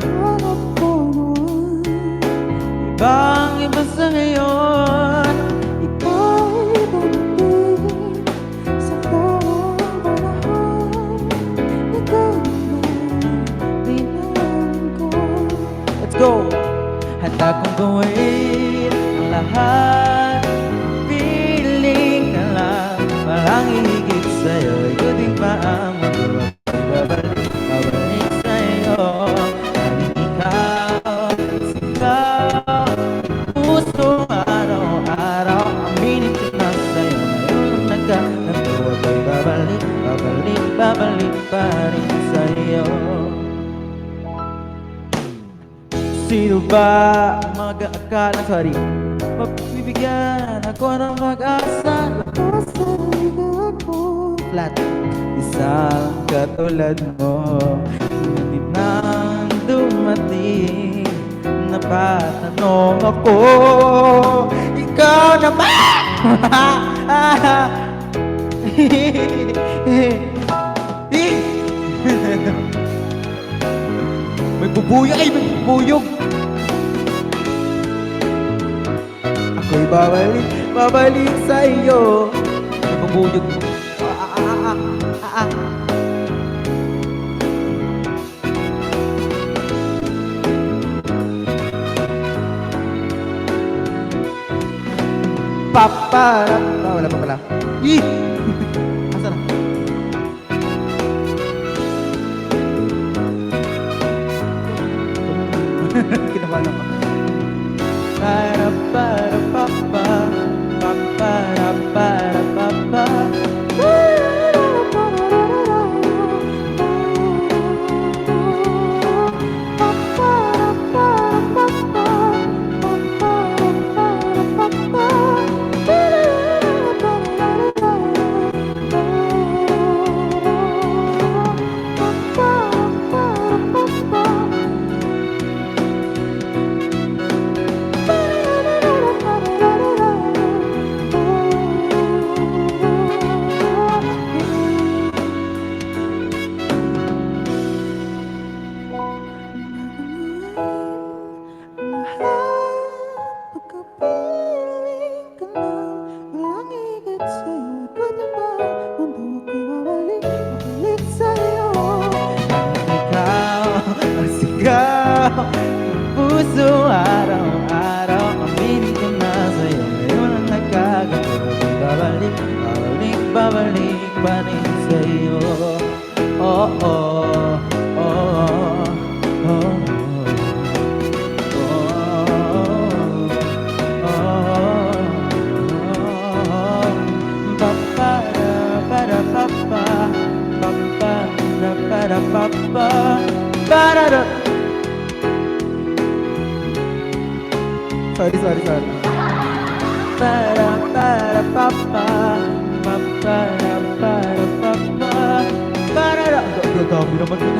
hanap ko noon, ibang iba sa ngayon. Ikaw ay bumalik sa tamang panahon. Ikaw naman rinaan ko. Let's go! Handa kong gawin ang lahat, piling ka lang, walang hihigit sa'yo. Ikaw din pa ang mundo, babalik sa'yo. Dahil ikaw, ikaw, puso araw-araw, aminin ko na sa'yo. Ngayon ang nagkakanto, ako'y babalik pa rin sa'yo. Sino ba ang mag-aakala, sorry, mabibigyan ako ng mag-asa? Lakas sa liga ko, flat, isang katulad mo. Ngunit nang dumating, napatanong ako, ikaw naman! May bubuyog, ay may bubuyog. Ako'y babalik sa iyo. May bubuyog. Paparap. Wala pa pala. Asa na? Kinabahan ako. Para-para-pa-pa, pa-para-para-pa-pa. Puso araw-araw, aminin ko na sa'yo. Ngayon ang nagkagato, babalik pa rin sa'yo. Oh, oh, oh, oh, sorry. Para-para-pa-pa. Gagami naman yun.